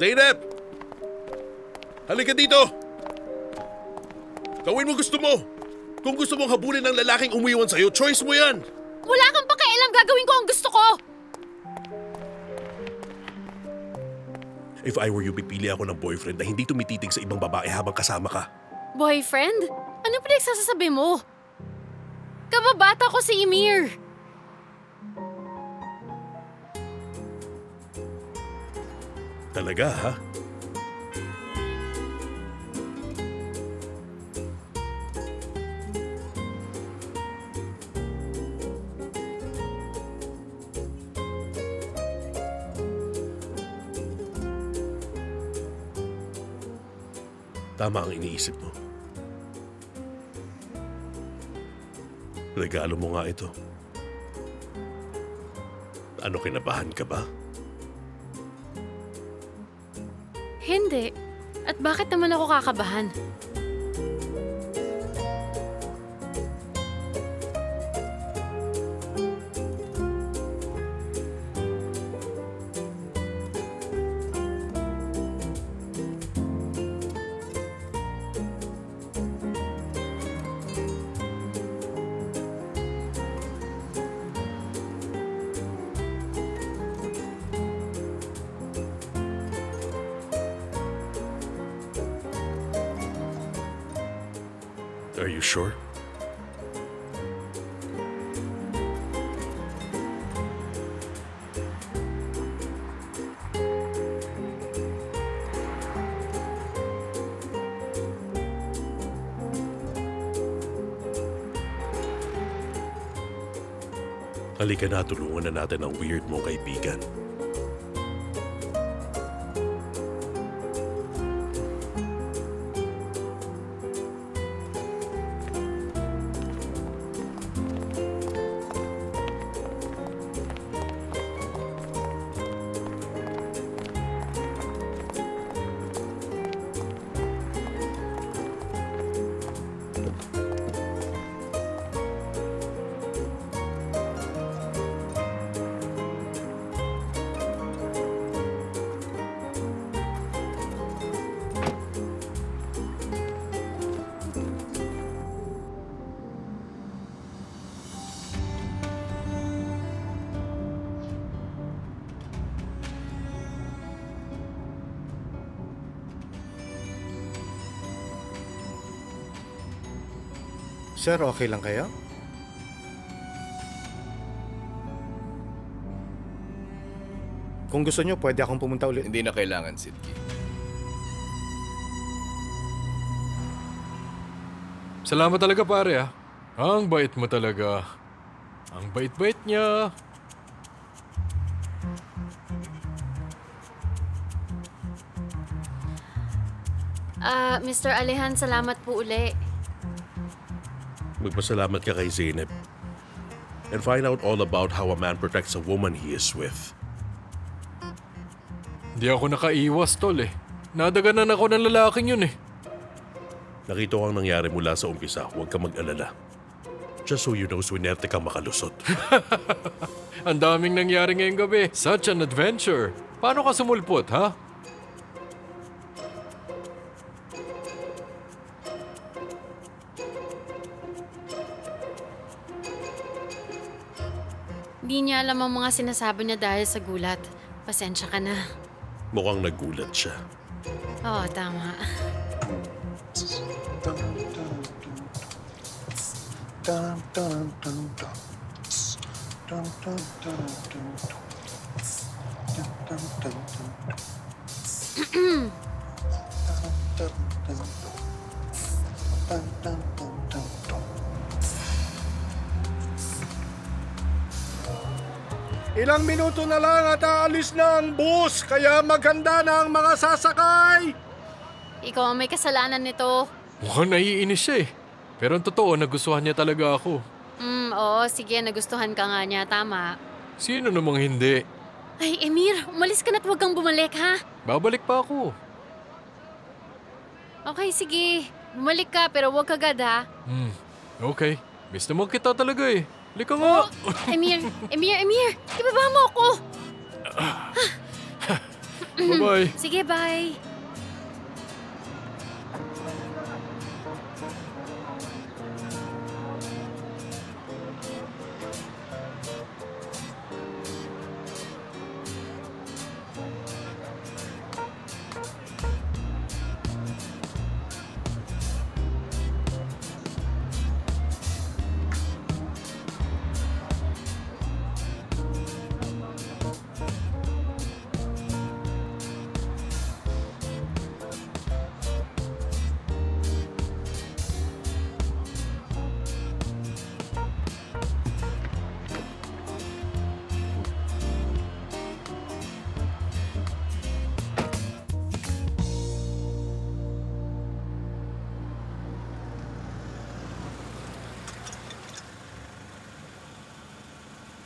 Zeynep! Halika dito! Gawin mo gusto mo! Kung gusto mong habulin ng lalaking umiwan sa'yo, choice mo yan! Wala kang pakialam, gagawin ko ang gusto ko! If I were you, pipili ako ng boyfriend na hindi tumititig sa ibang babae habang kasama ka. Boyfriend? Ano pinagsasasabi mo? Kababata ko si Emir. Talaga, ha? Tama ang iniisip mo. Regalo mo nga ito. Ano, kinabahan ka ba? Hindi. At bakit naman ako kakabahan? Are you sure? Halika na, tulungan na natin ang weird mong kaibigan. Sir, okay lang kayo? Kung gusto nyo, pwede akong pumunta ulit. Hindi na kailangan, Sidki. Salamat talaga, pare, ah. Ang bait mo talaga. Ang bait-bait niya. Mr. Alehan, salamat po uli. Magpasalamat ka kay Zeynep. And find out all about how a man protects a woman he is with. Hindi ako nakaiwas, tol, eh. Nadaganan ako ng lalaking yun, eh. Nakita ko ang nangyari mula sa umpisa. Huwag ka mag-alala. Just so you know, swinerte kang makalusot. Ang daming nangyari ngayong gabi. Such an adventure. Paano ka sumulpot, ha? Hindi niya alam ang mga sinasabi niya dahil sa gulat. Pasensya ka na. Mukhang nagulat siya. Oo, tama. Ilang minuto na lang at aalis na ang bus, kaya maghanda na ang mga sasakay! Ikaw ang may kasalanan nito. Mukhang naiinis siya, eh. Pero ang totoo, nagustuhan niya talaga ako. Oo, sige, nagustuhan ka nga niya, tama. Sino namang hindi? Ay, Emir, umalis ka na't huwag kang bumalik, ha? Babalik pa ako. Okay, sige. Bumalik ka, pero huwag kagad, ha? Okay. Miss naman kita talaga, eh. Lika nga! Emir! Ibaba mo ako! Bye-bye. Sige, bye.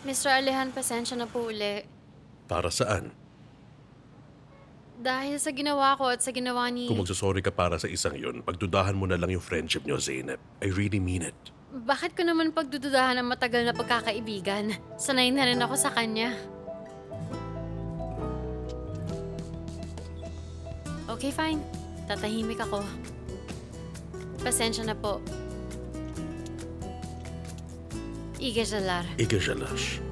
Mr. Alehan, pasensya na po uli. Para saan? Dahil sa ginawa ko at sa ginawa ni... Kung magsasorry ka para sa isang yun, pagdudahan mo na lang yung friendship niyo, Zeynep. I really mean it. Bakit ko naman pagdududahan ng matagal na pagkakaibigan? Sanay na rin ako sa kanya. Okay, fine. Tatahimik ako. Pasensya na po. İyi geceler. İyi geceler.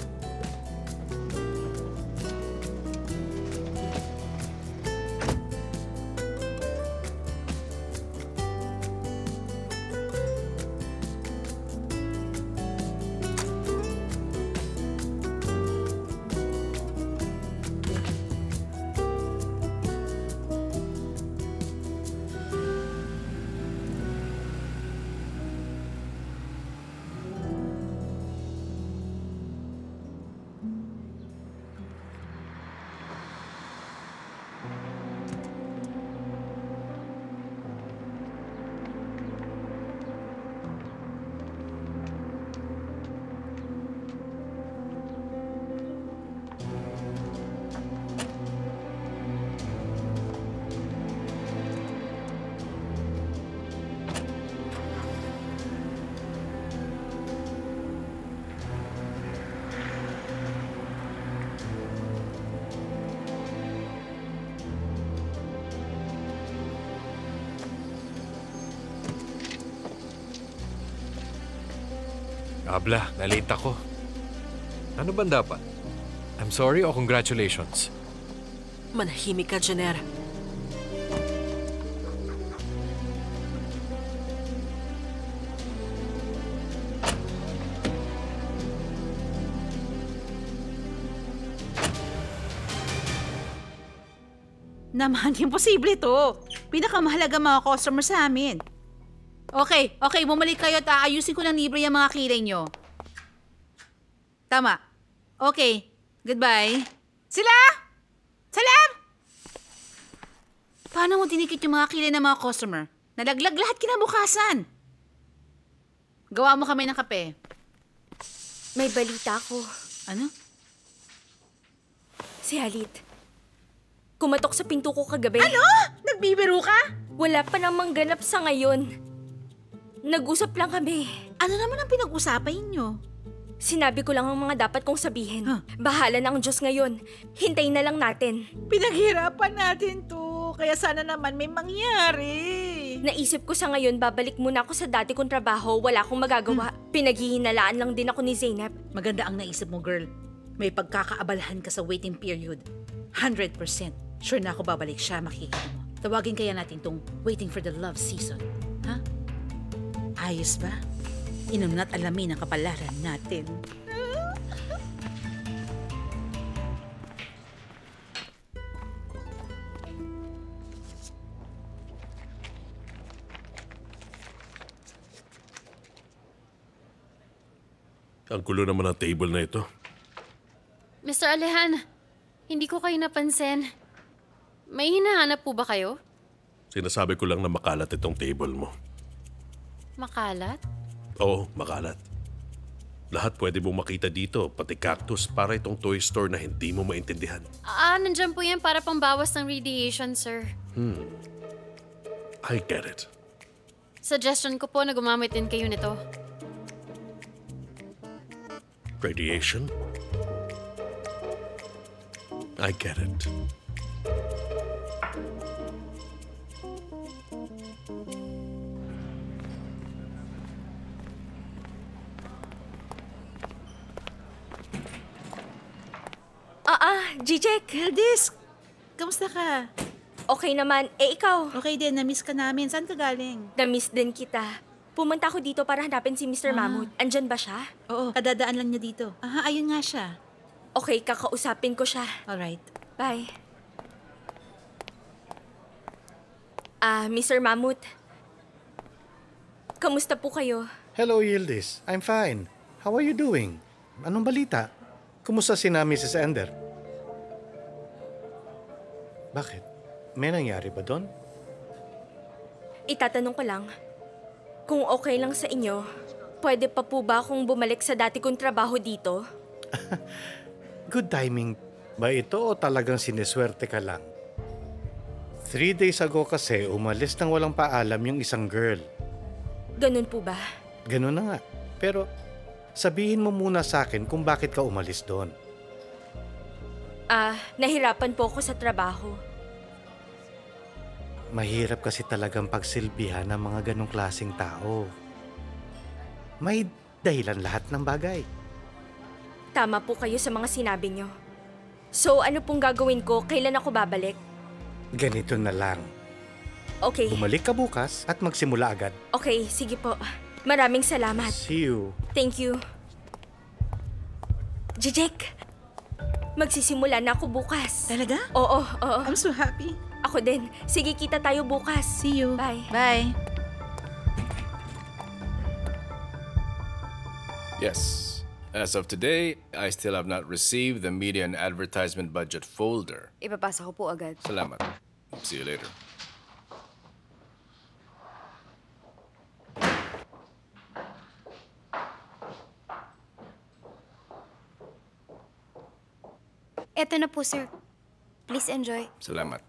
Abla, na-late ako. Ano bang dapat? I'm sorry o congratulations? Manahimik ka, Jenner. Naman, imposible to. Pinakamahalaga mga customer sa amin. Okay, bumalik kayo at aayusin ko ng libre yung mga kilay nyo. Tama. Okay, goodbye. Sila! Salam! Paano mo dinikit yung mga kilay ng mga customer? Nalaglag lahat kinabukasan. Gawa mo kami ng kape. May balita ko. Ano? Si Halit. Kumatok sa pinto ko kagabi. Ano? Nagbibiro ka? Wala pa namang ganap sa ngayon. Nag-usap lang kami. Ano naman ang pinag-usapan nyo? Sinabi ko lang ang mga dapat kong sabihin. Huh? Bahala na ang Diyos ngayon. Hintayin na lang natin. Pinaghirapan natin to. Kaya sana naman may mangyari. Naisip ko sa ngayon, babalik muna ako sa dati kong trabaho. Wala akong magagawa. Pinaghihinalaan lang din ako ni Zeynep. Maganda ang naisip mo, girl. May pagkakaabalahan ka sa waiting period. 100%. Sure na ako babalik siya, makikita mo. Tawagin kaya natin tong waiting for the love season. Ha? Ayos ba? Inom na't alamin ang kapalaran natin. Ang gulo naman ang table na ito. Mr. Alehan, hindi ko kayo napansin. May hinahanap po ba kayo? Sinasabi ko lang na makalat itong table mo. Makalat? Oo, makalat. Lahat pwede mong makita dito, pati cactus, para itong toy store na hindi mo maintindihan. Nandyan po yan para pambawas ng radiation, sir. I get it. Suggestion ko po na gumamit din kayo nito. Radiation? I get it. Jijek. Yildiz, kamusta ka? Okay naman. Ikaw? Okay din, na-miss ka namin. Saan ka galing? Na-miss din kita. Pumunta ako dito para hanapin si Mr. Mahmood. Andyan ba siya? Oo, kadadaan lang niya dito. Aha, ayun nga siya. Okay, kakausapin ko siya. Alright. Bye. Mr. Mahmood. Kamusta po kayo? Hello, Yildiz. I'm fine. How are you doing? Anong balita? Kumusta si Mrs. Ender? Bakit? May nangyari ba doon? Itatanong ko lang, kung okay lang sa inyo, pwede pa po ba akong bumalik sa dati kong trabaho dito? Good timing ba ito o talagang siniswerte ka lang? 3 days ago kasi umalis nang walang paalam yung isang girl. Ganun po ba? Ganun na nga. Pero sabihin mo muna sa akin kung bakit ka umalis doon. Nahirapan po ako sa trabaho. Mahirap kasi talagang pagsilbihan ng mga ganong klaseng tao. May dahilan lahat ng bagay. Tama po kayo sa mga sinabi nyo. So, ano pong gagawin ko? Kailan ako babalik? Ganito na lang. Okay. Bumalik ka bukas at magsimula agad. Okay, sige po. Maraming salamat. See you. Thank you. Jijek, magsisimula na ako bukas. Talaga? Oo. I'm so happy. Ako din. Sige, kita tayo bukas. See you. Bye. Bye. Yes. As of today, I still have not received the media and advertisement budget folder. Ipapasa ko po agad. Salamat. See you later. Eto na po, sir. Please enjoy. Salamat.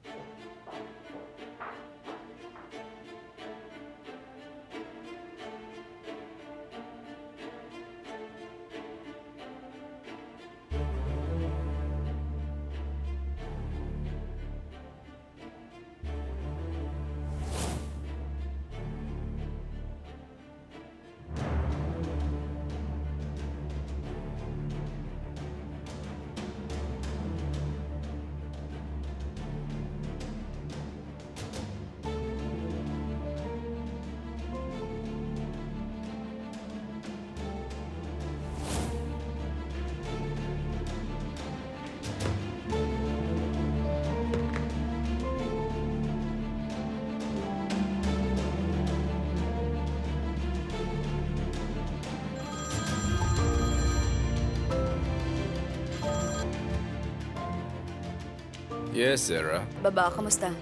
Yes, Sarah. Baba, kamusta?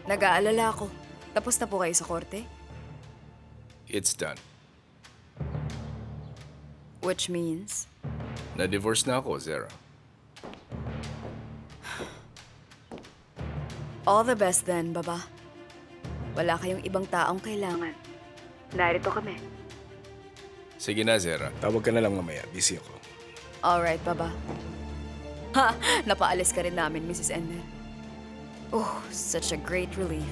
Nag-aalala ako. Tapos na po kayo sa korte? It's done. Which means? Na-divorce na ako, Sarah. All the best then, Baba. Wala kayong ibang taong kailangan. Narito kami. Sige na, Sarah. Tawag ka na lang mamaya. Busy ako. Alright, Baba. Ha! Napaalis ka rin namin, Mrs. Ender. Oh, such a great relief.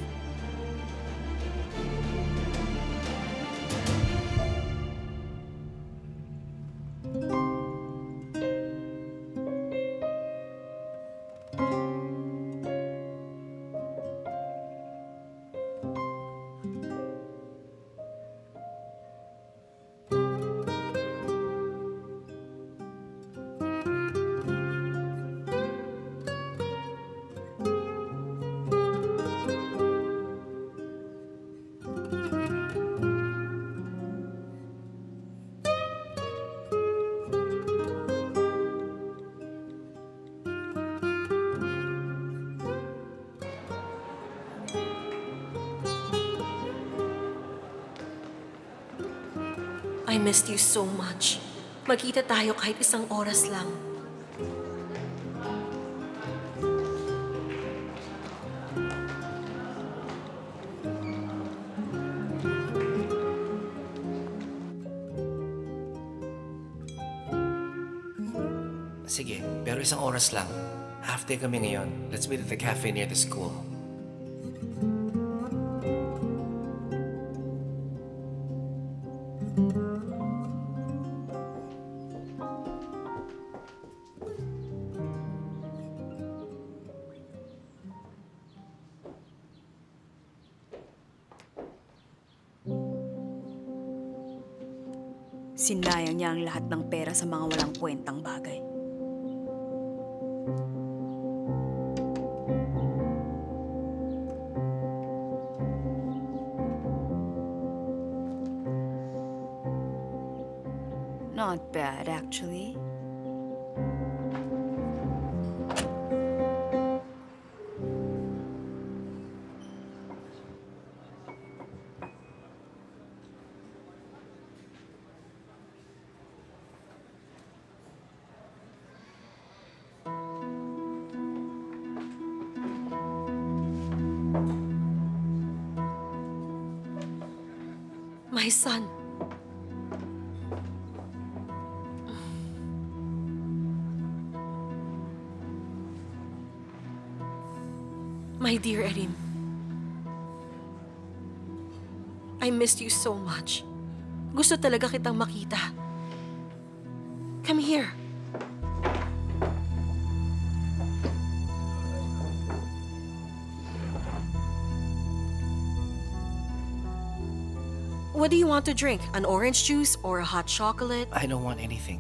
I missed you so much. Magkita tayo kahit isang oras lang. Sige, pero isang oras lang. Half day kami ngayon. Let's meet at the cafe near the school. Sinayang niya ang lahat ng pera sa mga walang kwentang bagay. Not bad, actually. My son. My dear Erin. I missed you so much. Gusto talaga kitang makita. Come here. What do you want to drink? An orange juice or a hot chocolate? I don't want anything.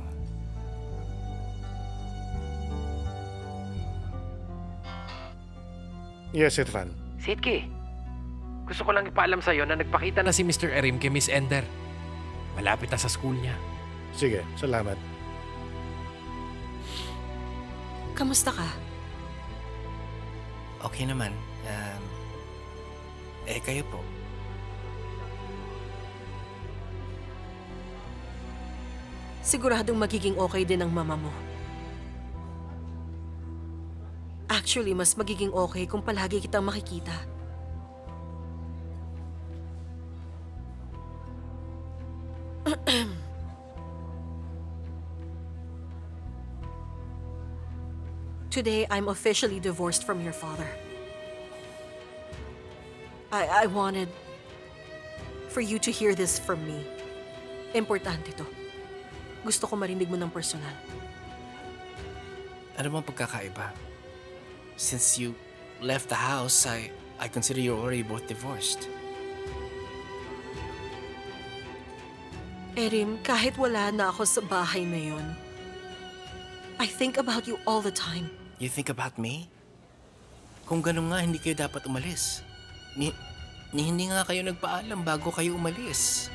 Yes, Irfan. Sidki, gusto ko lang ipaalam sa'yo na nagpakita na si Mr. Erim kay Miss Ender. Malapit na sa school niya. Sige, salamat. Kamusta ka? Okay naman. Kayo po. Siguradong magiging okay din ang mama mo. Actually, mas magiging okay kung palagi kitang makikita. Today, I'm officially divorced from your father. I wanted for you to hear this from me. Importante to. Gusto ko marinig mo ng personal. Ano bang pagkakaiba? Since you left the house, I consider you already both divorced. Erim, kahit wala na ako sa bahay na yon, I think about you all the time. You think about me? Kung ganun nga, hindi kayo dapat umalis. Hindi nga kayo nagpaalam bago kayo umalis.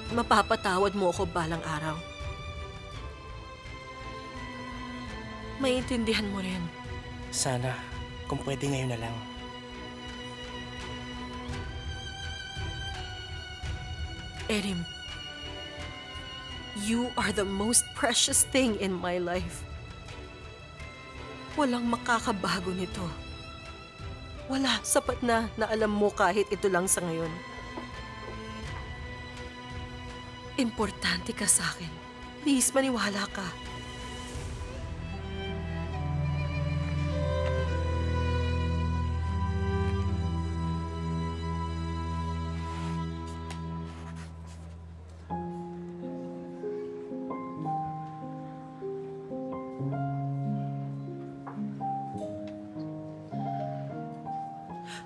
Mapapatawad mo ako balang araw. Maintindihan mo rin. Sana, kung pwede ngayon na lang. Erim, you are the most precious thing in my life. Walang makakabago nito. Wala, sapat na alam mo kahit ito lang sa ngayon. Importante ka sa akin. Please, maniwala ka.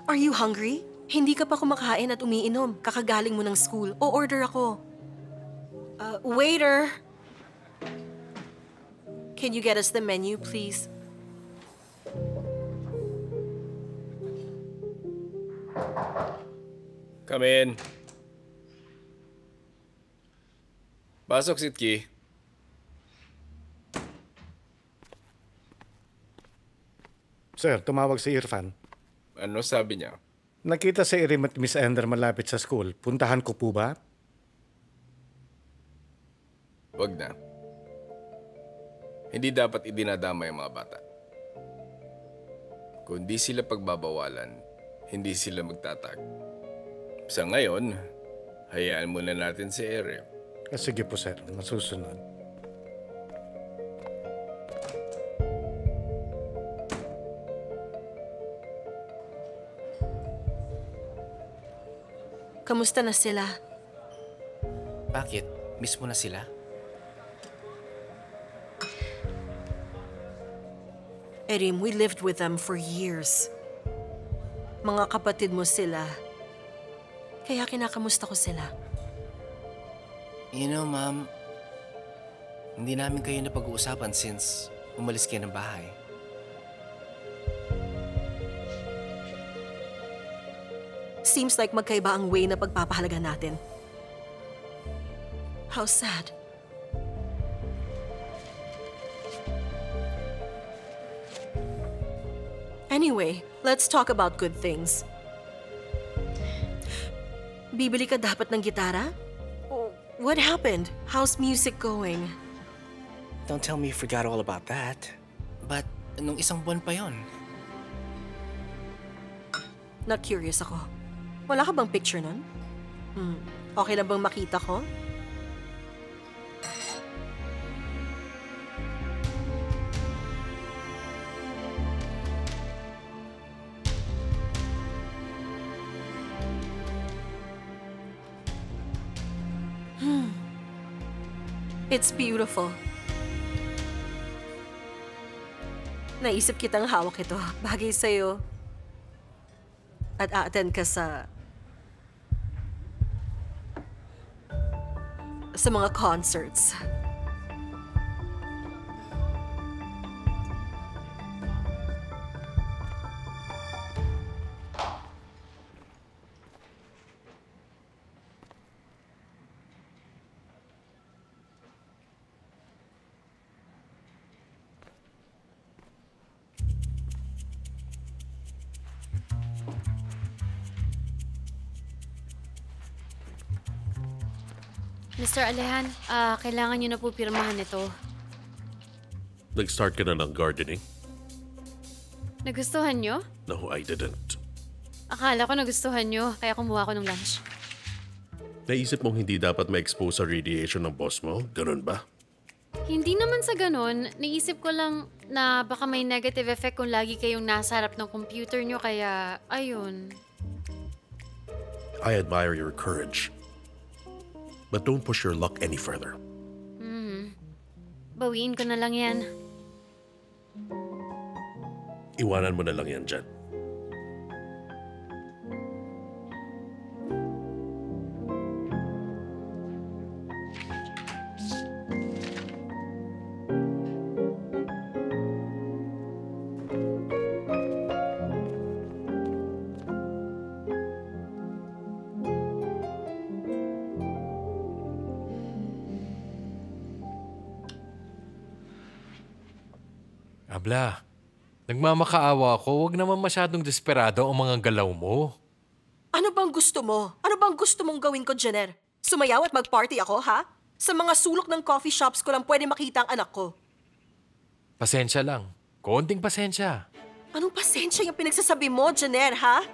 Are you hungry? Hindi ka pa kumakain at umiinom. Kakagaling mo ng school. O order ako. Waiter! Can you get us the menu, please? Come in. Pasok, Sidki. Sir, tumawag si Irfan. Ano sabi niya? Nakita si Erim at Miss Ender malapit sa school. Puntahan ko po ba? Wag na. Hindi dapat idinadama yung mga bata. Kung di sila pagbabawalan, hindi sila magtatag. Sa ngayon, hayaan muna natin si Erim. Sige po, sir. Masusunod. Kamusta na sila? Bakit? Miss mo na sila? Erim, we lived with them for years. Mga kapatid mo sila. Kaya kinakamusta ko sila. You know, Ma'am, hindi namin kayo napag-uusapan since umalis kayo ng bahay. Seems like magkaiba ang way na pagpapahalaga natin. How sad. Anyway, let's talk about good things. Bibili ka dapat ng gitara? What happened? How's music going? Don't tell me you forgot all about that. But nung isang buwan pa yon. Na-curious ako. Wala ka bang picture nun? Okay lang bang makita ko? It's beautiful. Naisip kitang hawak ito. Bagay sa'yo. At a-attend ka sa mga concerts. Mr. Alehan, kailangan niyo na po pirmahan ito. Nag-start ka na ng gardening? Nagustuhan niyo? No, I didn't. Akala ko nagustuhan niyo, kaya kumuha ko ng lunch. Naisip mong hindi dapat ma-expose sa radiation ng boss mo? Ganun ba? Hindi naman sa ganun. Naisip ko lang na baka may negative effect kung lagi kayong nasa harap ng computer niyo, kaya ayun. I admire your courage. But don't push your luck any further. Bawiin ko na lang yan. Iwanan mo na lang yan dyan. Abla, nagmamakaawa ako. Huwag naman masyadong desperado ang mga galaw mo. Ano bang gusto mo? Ano bang gusto mong gawin ko, Jenner? Sumayaw at mag-party ako, ha? Sa mga sulok ng coffee shops ko lang pwede makita ang anak ko. Pasensya lang. Konting pasensya. Anong pasensya yung pinagsasabi mo, Jenner, ha?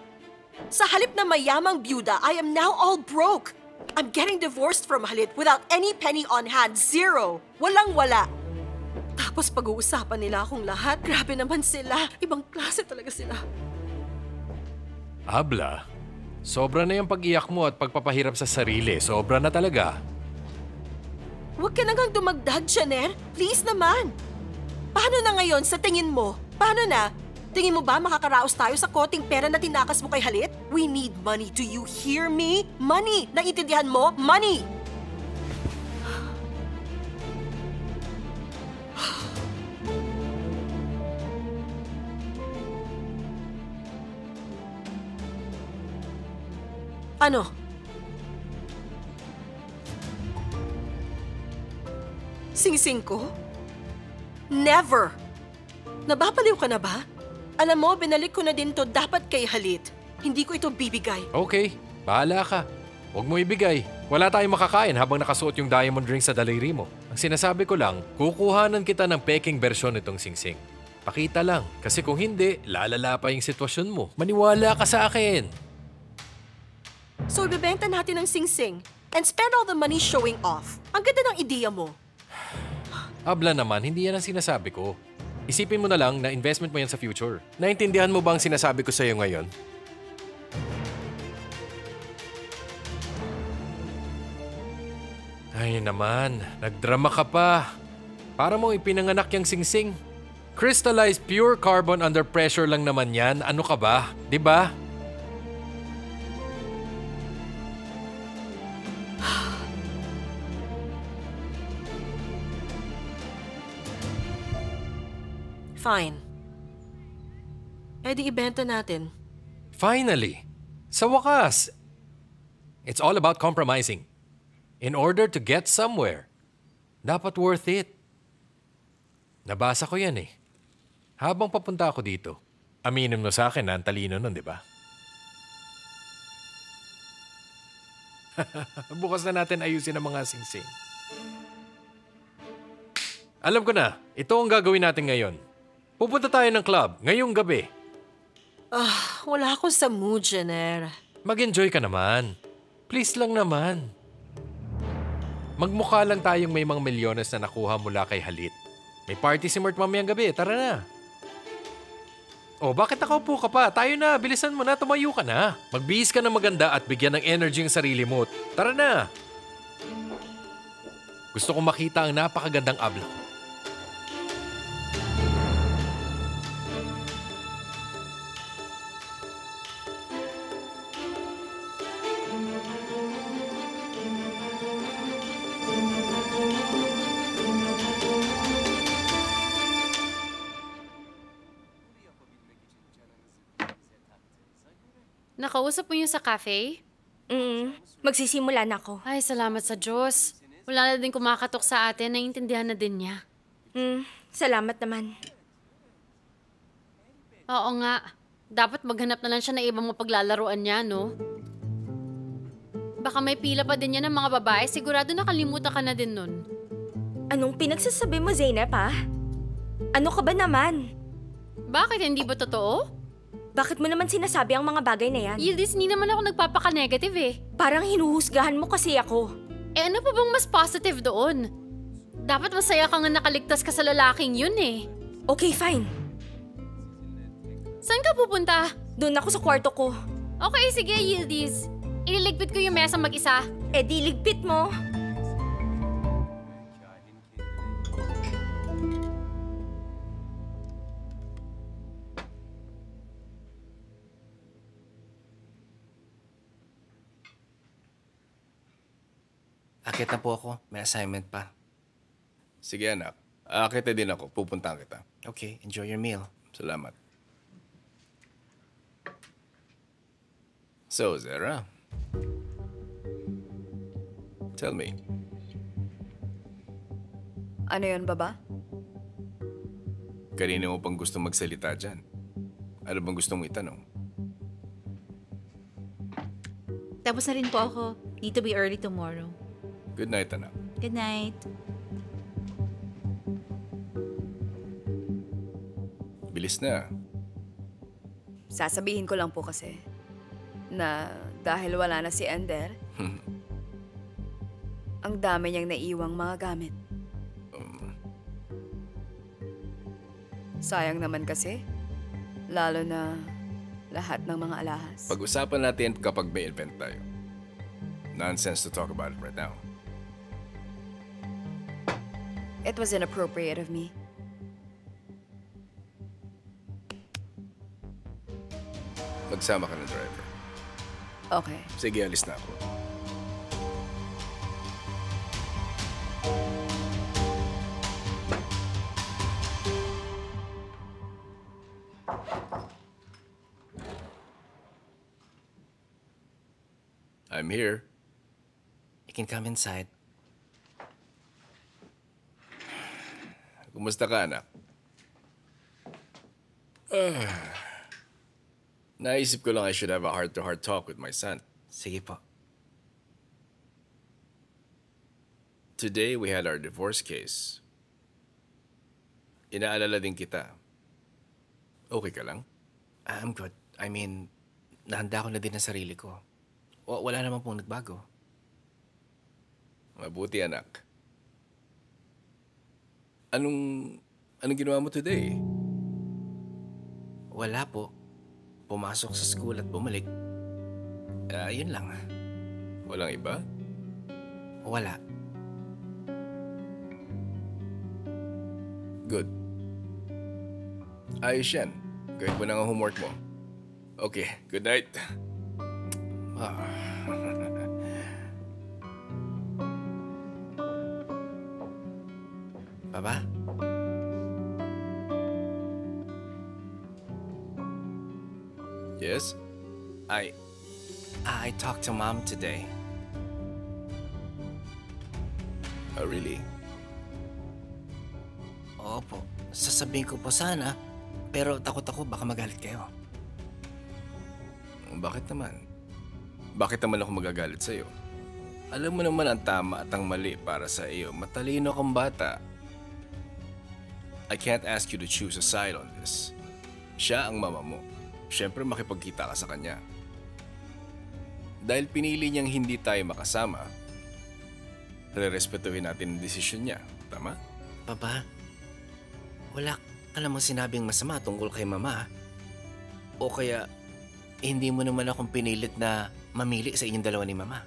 Sa halip na mayamang byuda, I am now all broke. I'm getting divorced from Halit without any penny on hand. Zero. Walang-wala. Tapos pag-uusapan nila akong lahat. Grabe naman sila. Ibang klase talaga sila. Abla, sobra na yung pag-iyak mo at pagpapahirap sa sarili. Sobra na talaga. Huwag ka nang dumagdag, Jenner. Please naman. Paano na ngayon sa tingin mo? Paano na? Tingin mo ba makakaraos tayo sa konting pera na tinakas mo kay Halit? We need money. Do you hear me? Money! Naiintindihan mo? Money! Ano? Sing-sing ko? Never! Nababaliw ka na ba? Alam mo, binalik ko na din to dapat kay Halit. Hindi ko ito bibigay. Okay, bahala ka. Huwag mo ibigay. Wala tayong makakain habang nakasuot yung diamond ring sa daliri mo. Ang sinasabi ko lang, kukuhanan kita ng peking bersyon nitong singsing. Pakita lang, kasi kung hindi, lalala pa yung sitwasyon mo. Maniwala ka sa akin. So, ibebenta natin ang sing-sing and spend all the money showing off. Ang ganda ng ideya mo. Abla naman, hindi yan ang sinasabi ko. Isipin mo na lang na investment mo yan sa future. Naintindihan mo ba ang sinasabi ko sa'yo ngayon? Ay naman, nagdrama ka pa. Para mo ipinanganak yung singsing. Crystallized pure carbon under pressure lang naman yan. Ano ka ba? 'Di ba? Fine. Eh di ibenta natin. Finally! Sa wakas! It's all about compromising. In order to get somewhere, dapat worth it. Nabasa ko yan eh. Habang papunta ako dito, aminin mo sa akin na ang talino nun, di ba? Bukas na natin ayusin ang mga singsing. Alam ko na, ito ang gagawin natin ngayon. Pupunta tayo ng club ngayong gabi. Wala ako sa mood, Jenner. Mag-enjoy ka naman. Please lang naman. Magmukha lang tayong may mga milyones na nakuha mula kay Halit. May party si Mert mamayang gabi. Tara na. Oh, bakit nakaupo ka pa? Tayo na. Bilisan mo na. Tumayo ka na. Magbihis ka ng maganda at bigyan ng energy ang sarili mo. Tara na. Gusto kong makita ang napakagandang abla ko. Nakausap mo yung sa cafe? Magsisimula na ako. Ay, salamat sa Diyos. Wala na din kumakatok sa atin. Naiintindihan na din niya. Salamat naman. Oo nga. Dapat maghanap na lang siya ng ibang mapaglalaruan niya, no? Baka may pila pa din niya ng mga babae. Sigurado nakalimutan ka na din nun. Anong pinagsasabi mo, Zeynep, ha? Ano ka ba naman? Bakit? Hindi ba totoo? Bakit mo naman sinasabi ang mga bagay na yan? Yildiz, hindi naman ako nagpapaka-negative eh. Parang hinuhusgahan mo kasi ako. Eh ano pa bang mas positive doon? Dapat masaya ka nga nakaligtas ka sa lalaking yun eh. Okay, fine. Saan ka pupunta? Doon ako sa kwarto ko. Okay, sige, Yildiz. Ililigpit ko yung mesa mag-isa. Eh di ligpit mo. Akit na po ako. May assignment pa. Sige anak, aakit na din ako. Pupuntahan kita. Okay, enjoy your meal. Salamat. So, Zara. Tell me, Ano yon, baba? kanina mo pang gusto magsalita dyan? Ano bang gusto mong itanong? Tapos na rin po ako. Need to be early tomorrow. Good night, anak. Good night. Bilis na. Sasabihin ko lang po kasi na dahil wala na si Ender, ang dami niyang naiwang mga gamit. Sayang naman kasi, lalo na lahat ng mga alahas. Pag-usapan natin kapag may event tayo. Nonsense to talk about it right now. It was inappropriate of me. Magsama ka ng driver. Okay. Sige, alis na ako. I'm here. You can come inside. Kumusta ka, anak? Naisip ko lang I should have a heart-to-heart talk with my son. Sige po. Today, we had our divorce case. Inaalala din kita. Okay ka lang? I'm good. I mean, nahanda ko na din ang sarili ko. Wala naman pong nagbago. Mabuti, anak. Anong ginawa mo today? Wala po. Pumasok sa school at bumalik. Yun lang. Walang iba? Wala. Good. Ayos yan. Gawin mo na ang homework mo. Okay, good night. Baba? Yes? I talked to Mom today. Oh, really? Opo, sasabihin ko po sana, pero takot ako baka magalit kayo. Bakit naman? Bakit naman ako magagalit sa'yo? Alam mo naman ang tama at ang mali para sa iyo. Matalino kang bata. I can't ask you to choose a side on this. Siya ang mama mo. Siyempre makipagkita ka sa kanya. Dahil pinili niyang hindi tayo makasama, rerespetuhin natin ang desisyon niya. Tama? Papa, wala ka namang sinabing masama tungkol kay Mama. O kaya, hindi mo naman akong pinilit na mamili sa inyong dalawa ni Mama.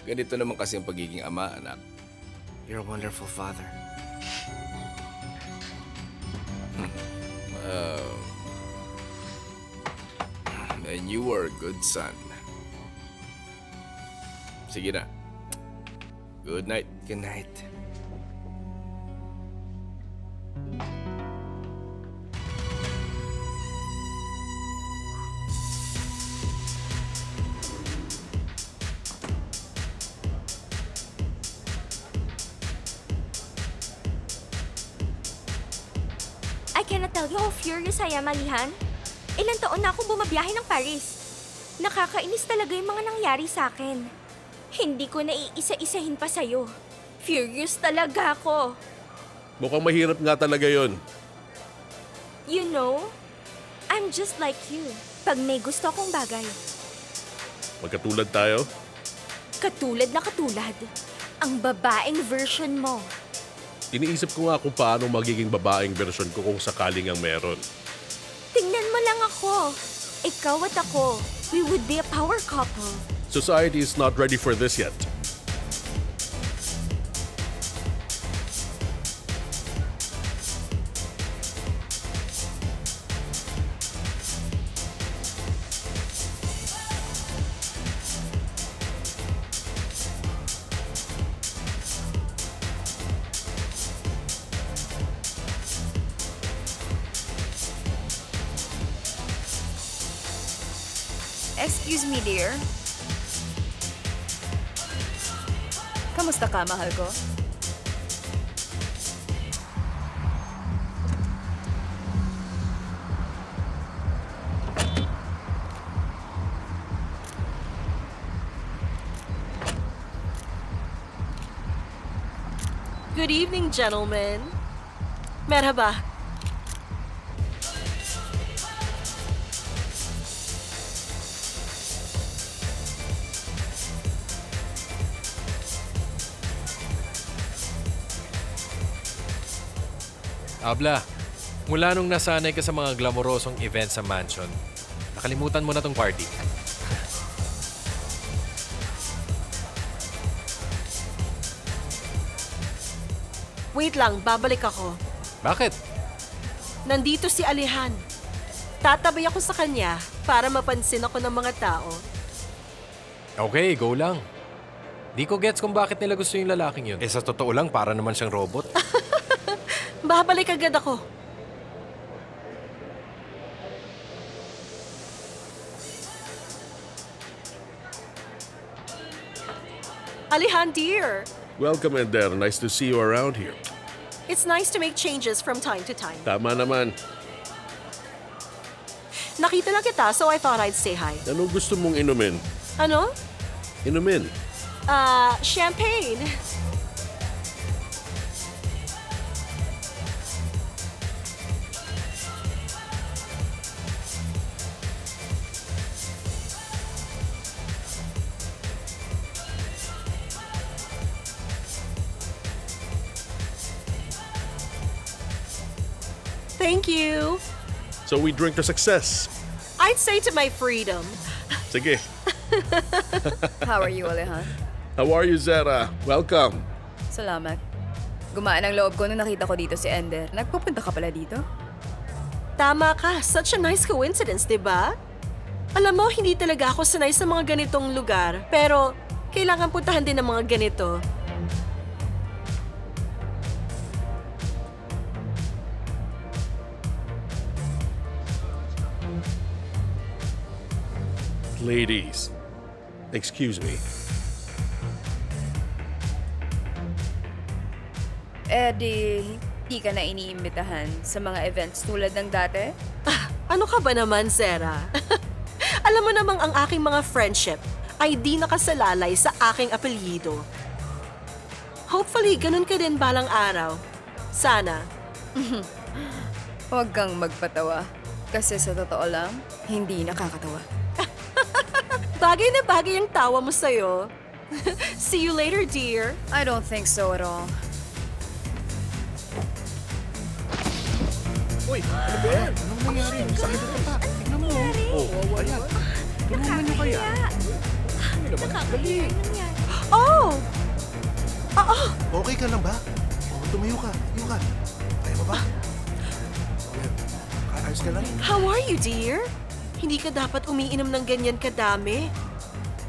Ganito naman kasi ang pagiging ama, anak. You're a wonderful father. And you are a good son. Sige na. Good night. Good night. I cannot tell you how furious I am, Alihan. Ilang taon na akong bumabiyahe ng Paris. Nakakainis talaga yung mga nangyari sa akin. Hindi ko na iisa-isahin pa sa'yo. Furious talaga ako. Mukhang mahirap nga talaga yon. You know, I'm just like you. Pag may gusto akong bagay, Magkatulad tayo? katulad na katulad. Ang babaeng version mo. Iniisip ko nga kung paano magiging babaeng version ko kung sakaling ang meron. Tingnan mo lang ako. Ikaw at ako. We would be a power couple. Society is not ready for this yet. Excuse me, dear. Kamusta ka, mahal ko? Good evening, gentlemen. Merhaba. Abla, mula nung nasanay ka sa mga glamorosong events sa mansion, nakalimutan mo na tong party. Wait lang, babalik ako. Bakit? Nandito si Alihan. Tatabay ako sa kanya para mapansin ako ng mga tao. Okay, go lang. Di ko gets kung bakit nila gusto yung lalaking yun. Eh sa totoo lang, para naman siyang robot. Babalik agad ako. Alihan, dear. Welcome, Ender. Nice to see you around here. It's nice to make changes from time to time. Tama naman. Nakita lang kita, so I thought I'd say hi. Anong gusto mong inumin? Ano? Inumin. Champagne. Thank you. So we drink to success. I'd say to my freedom. Sige. How are you, Alehan? How are you, Zara? Welcome. Salamat. Gumaan ang loob ko nung nakita ko dito si Ender. Nagpupunta ka pala dito? Tama ka. Such a nice coincidence, di ba? Alam mo, hindi talaga ako sanay sa mga ganitong lugar. Pero, kailangan puntahan din ng mga ganito. Ladies, excuse me. Di ka na iniimbitahan sa mga events tulad ng dati? Ano ka ba naman, Sarah? Alam mo namang ang aking mga friendship ay di nakasalalay sa aking apelyido. Hopefully, ganun ka din balang araw. Sana. Huwag kang magpatawa. Kasi sa totoo lang, hindi nakakatawa. Bagay na bagay ang tawa mo sa'yo. See you later, dear. I don't think so at all. Uy, ano ba yan? Anong nangyari? Sakit na pa. Tignan mo. Oh, ayan. Tulungan nyo kaya. Ano naman? Dali. Oh! Oo! Okay ka lang ba? O, tumayo ka. Tumayo ka. Kaya mo ba? Ayos ka lang? How are you, dear? Hindi ka dapat umiinom ng ganyan kadami.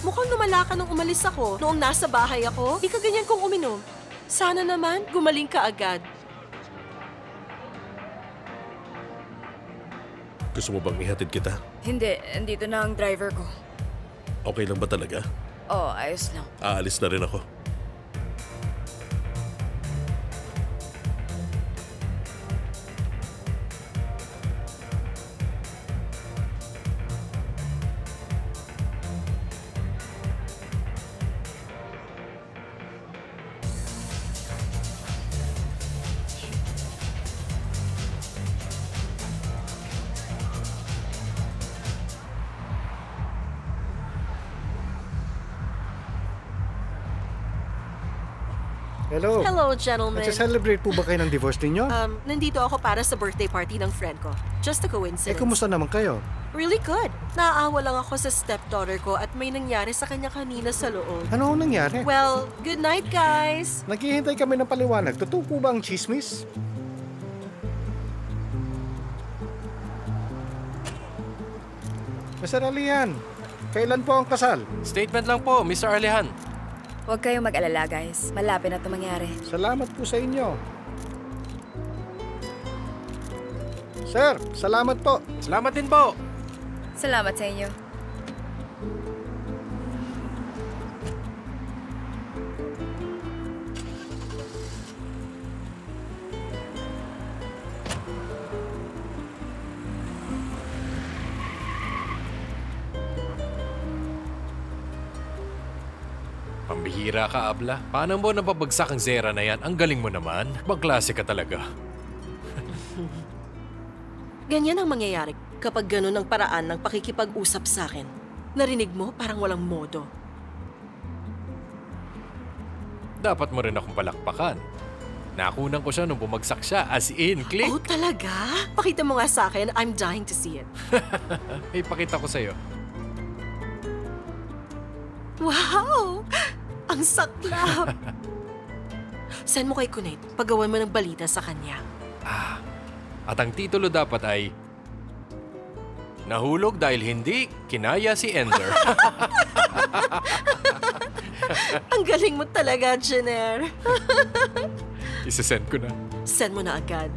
Mukhang lumala ka nung umalis ako. Noong nasa bahay ako, di ka ganyan kung uminom. Sana naman, gumaling ka agad. Gusto mo bang ihatid kita? Hindi, andito na ang driver ko. Okay lang ba talaga? Oh, ayos lang. Aalis na rin ako. Hello. Hello, gentlemen. Nagsa-celebrate po ba kayo ng divorce ninyo? Nandito ako para sa birthday party ng friend ko. Just a coincidence. Kumusta naman kayo? Really good. Naaawa lang ako sa stepdaughter ko at may nangyari sa kanya kanina sa loob. Ano ang nangyari? Well, good night, guys. Naghihintay kami ng paliwanag. Totoo po ba ang chismis? Mr. Alihan, kailan po ang kasal? Statement lang po, Mr. Alihan. Huwag kayong mag-alala, guys. Malapit na ito mangyari. Salamat po sa inyo. Sir, salamat po. Salamat din po. Salamat sa inyo. Pambihira ka, Abla. Paano mo napabagsak ang zera na yan? Ang galing mo naman. Ibang klase ka talaga. Ganyan ang mangyayari kapag ganun ang paraan ng pakikipag-usap sa akin. Narinig mo? Parang walang modo. Dapat mo rin akong palakpakan. Nakunan ko siya nung bumagsak siya. As in, click. Oh, talaga? Pakita mo nga sa akin. I'm dying to see it. Ipakita ko sa'yo. Wow! Ang saklap! Send mo kay Kunate. Pagawan mo ng balita sa kanya. At ang titulo dapat ay Nahulog dahil hindi kinaya si Ender. Ang galing mo talaga, Jenner. Isasend ko na. Send mo na agad.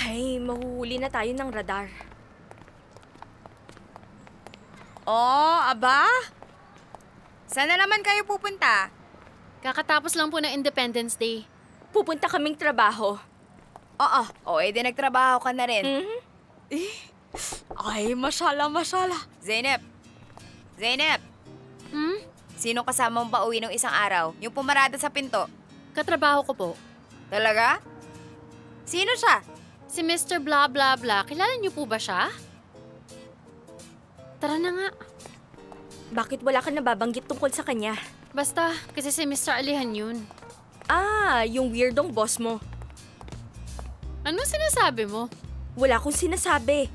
Ay, mahuhuli na tayo ng radar. Oh, aba? Saan na naman kayo pupunta? Kakatapos lang po ng Independence Day. Pupunta kaming trabaho. Oo. Edi nagtrabaho ka na rin. Mhm. Ay, masala. Zeynep! Sino kasama mong pauwi ng isang araw? Yung pumarada sa pinto. Katrabaho ko po. Talaga? Sino siya? Si Mr. Blah Blah Blah. Kilala niyo po ba siya? Tara na nga. Bakit wala ka nababanggit tungkol sa kanya? Basta, kasi si Mr. Alihan yun. Ah, yung weirdong boss mo. Ano sinasabi mo? Wala akong sinasabi.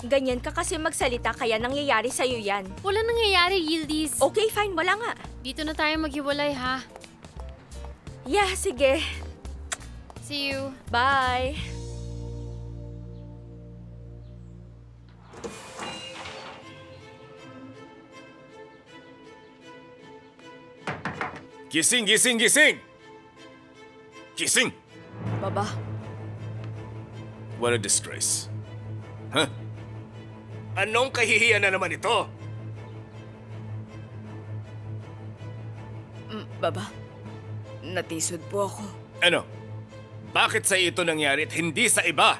Ganyan ka kasi magsalita kaya nangyayari sa'yo yan. Wala nangyayari, Yildiz. Okay, fine. Wala nga. Dito na tayo maghiwalay, ha? Yeah, sige. See you. Bye. Gising, gising, gising! Kissing! Baba, What a disgrace. Huh? Anong kahihiyan na naman ito? Baba, natisod po ako. Ano? Bakit sa ito nangyari at hindi sa iba?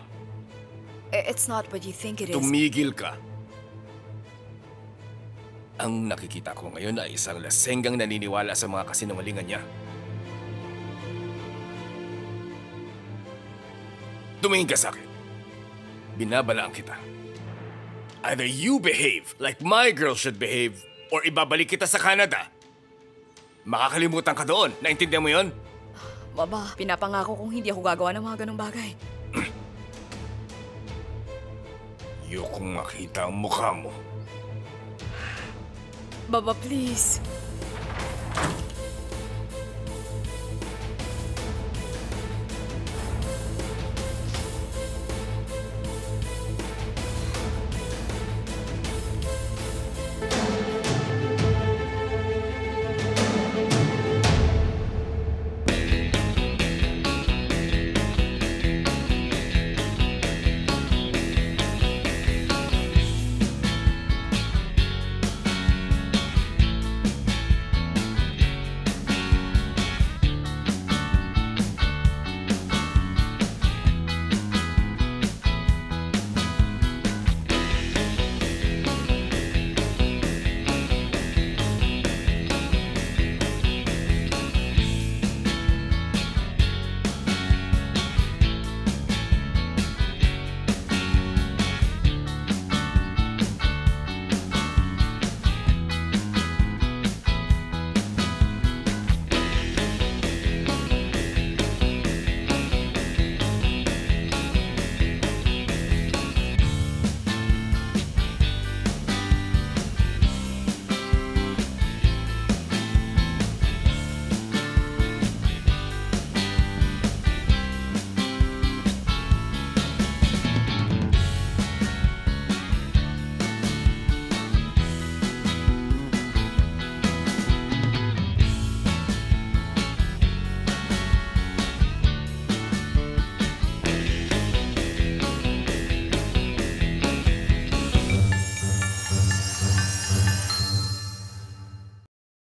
It's not what you think it is. Tumigil ka. Ang nakikita ko ngayon ay isang lasenggang naniniwala sa mga kasinungalingan niya. Tumingin ka sa akin. Binabalaan kita. Either you behave like my girl should behave or ibabalik kita sa Canada. Makakalimutan ka doon. Naintindihan mo yon? Baba, pinapangako kong hindi ako gagawa ng mga ganong bagay. Ayokong makita ang mukha mo. Baba, please.